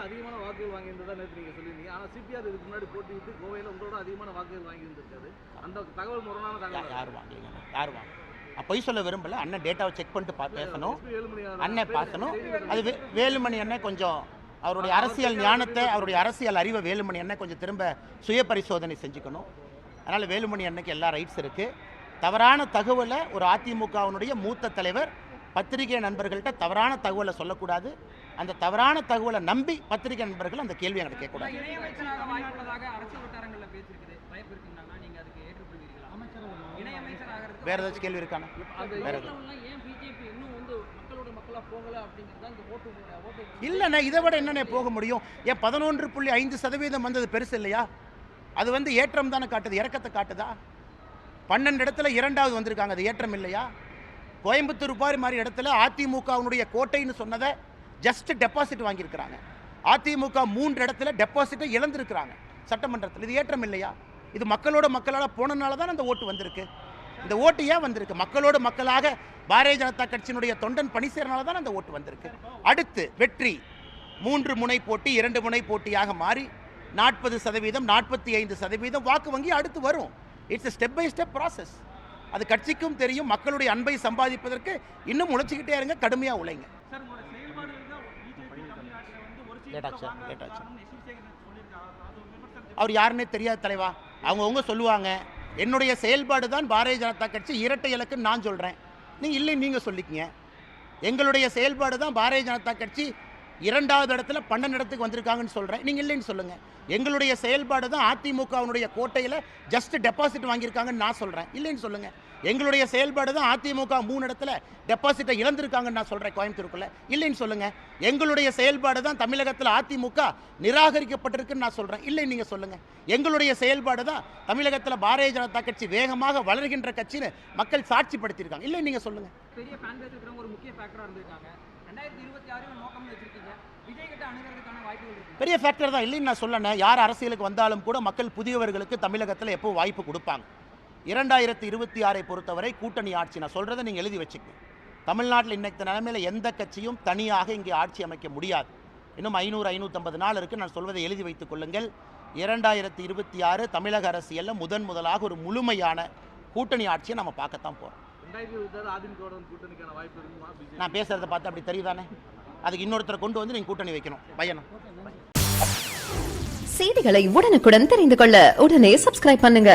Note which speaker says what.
Speaker 1: அதிகமான வாக்குகள் வாங்கியிருந்ததா நேற்று நீங்கள் சொல்லியிருந்தீங்க. ஆனால் சிபிஆர் இதுக்கு முன்னாடி போட்டியிட்டு கோவையில் உங்களோட அதிகமான வாக்குகள் வாங்கியிருந்திருக்காரு. அந்த தகவல் முரணான தகவல்.
Speaker 2: யார் வாங்கலைங்க, யார் வாங்க பொய் சொல்ல விரும்பல. அண்ணன் டேட்டாவை செக் பண்ணிட்டு பேசணும். அண்ணன் பேசணும். அது வேலுமணி அண்ணன் கொஞ்சம் அவருடைய அரசியல் ஞானத்தை, அவருடைய அரசியல் அறிவை வேலுமணி அண்ணன் கொஞ்சம் திரும்ப சுய பரிசோதனை செஞ்சுக்கணும். அதனால் வேலுமணி அண்ணனுக்கு எல்லா ரைட்ஸ் இருக்குது. தவறான தகவலை ஒரு அதிமுகவினுடைய மூத்த தலைவர் பத்திரிகை நண்பர்கள்ட்ட தவறான தகவலை சொல்லக்கூடாது. அந்த தவறான தகவலை நம்பி பத்திரிகை நண்பர்கள் அந்த கேள்வி எங்களுக்கு கேட்கக்கூடாது. வேற ஏதாச்சும் கேள்வி இருக்கானா? இல்லைண்ணா, இதை விட என்னென்ன போக முடியும்? ஏன் 11.5% வந்தது பெருசு இல்லையா? அது வந்து ஏற்றம் தானே காட்டுது, இறக்கத்தை காட்டுதா? 12 இடத்துல 2வது வந்திருக்காங்க, அது ஏற்றம் இல்லையா? கோயம்புத்தூர் மாதிரி இடத்துல அதிமுகவுடைய கோட்டைன்னு சொன்னதை ஜஸ்ட் டெபாசிட் வாங்கியிருக்கிறாங்க. அதிமுக 3 இடத்துல டெபாசிட்டை இழந்திருக்கிறாங்க சட்டமன்றத்தில். இது ஏற்றம் இல்லையா? இது மக்களால் போனனால தான் அந்த ஓட்டு வந்திருக்கு. இந்த ஓட்டு ஏன் வந்திருக்கு? மக்களோட மக்களாக பாரதிய ஜனதா கட்சியினுடைய தொண்டன் பணி செய்யறனால தான் அந்த ஓட்டு வந்திருக்கு. அடுத்து வெற்றி 3 முனை போட்டி 2 முனை போட்டியாக மாறி 40%, 45% வாக்கு வங்கி அடுத்து வரும். It's step by step process. அது கட்சிக்கும் தெரியும். மக்களுடைய அன்பை சம்பாதிப்பதற்கு இன்னும் உழைச்சிக்கிட்டே இருங்க, கடுமையாக உழைங்க. அவர் யாருன்னே தெரியாத தலைவா. அவங்கவுங்க சொல்லுவாங்க. என்னுடைய செயல்பாடு தான் பாரதிய ஜனதா கட்சி இரட்டை இலக்குன்னு நான் சொல்கிறேன். நீங்கள் இல்லை, நீங்கள் சொல்லிக்கிங்க. எங்களுடைய செயல்பாடு தான் பாரதிய ஜனதா கட்சி 2வது இடத்துல 12 இடத்துக்கு வந்திருக்காங்கன்னு சொல்கிறேன். நீங்கள் இல்லைன்னு சொல்லுங்கள். எங்களுடைய செயல்பாடு தான் அதிமுகவினுடைய கோட்டையில் ஜஸ்ட் டெபாசிட் வாங்கியிருக்காங்கன்னு நான் சொல்கிறேன். இல்லைன்னு சொல்லுங்கள். எங்களுடைய செயல்பாடு தான் அதிமுக 3 இடத்துல டெபாசிட்டை இழந்திருக்காங்கன்னு நான் சொல்கிறேன் கோயம்புத்தூருக்குள்ள. இல்லைன்னு சொல்லுங்கள். எங்களுடைய செயல்பாடு தான் தமிழகத்தில் அதிமுக நிராகரிக்கப்பட்டிருக்குன்னு நான் சொல்கிறேன். இல்லைன்னு நீங்கள் சொல்லுங்கள். எங்களுடைய செயல்பாடு தான் தமிழகத்தில் பாரதிய ஜனதா கட்சி வேகமாக வளர்கின்ற கட்சின்னு மக்கள் சாட்சிப்படுத்தியிருக்காங்க. இல்லை நீங்கள் சொல்லுங்கள்.
Speaker 3: பெரிய ஃபேன் பேஸ் இருக்கிறவங்க ஒரு முக்கிய ஃபேக்டராக இருந்திருக்காங்க. 2026 நோக்கம் வச்சிருக்கீங்க. விஜய் கிட்ட அணுகிறதுக்கான வாய்ப்புகள் இருக்கு.
Speaker 2: பெரிய ஃபேக்டர் தான். இல்லைன்னு நான் சொல்லணும். யார் அரசியலுக்கு வந்தாலும் கூட மக்கள் புதியவர்களுக்கு தமிழகத்தில் எப்போ வாய்ப்பு கொடுப்பாங்க. 2026 பொறுத்தவரை கூட்டணி ஆட்சி. நான் சொல்கிறத நீங்கள் எழுதி வச்சுக்கோங்க. தமிழ்நாட்டில் இன்னைக்கு நிலைமையில் எந்த கட்சியும் தனியாக இங்கே ஆட்சி அமைக்க முடியாது. இன்னும் 500-550 நாள் இருக்குது. நான் சொல்வதை எழுதி வைத்துக் கொள்ளுங்கள். 2026 தமிழக அரசியலில் முதலாக ஒரு முழுமையான கூட்டணி ஆட்சியை நம்ம பார்க்கத்தான் போகிறோம். நான் பேசுறதை பார்த்து அப்படி தெரியுதானே? அதுக்கு இன்னொருத்தரை கொண்டு வந்து நீங்க கூட்டணி வைக்கணும். பயணம்.
Speaker 4: செய்திகளை உடனுக்குடன் தெரிந்து கொள்ள உடனே சப்ஸ்கிரைப் பண்ணுங்க.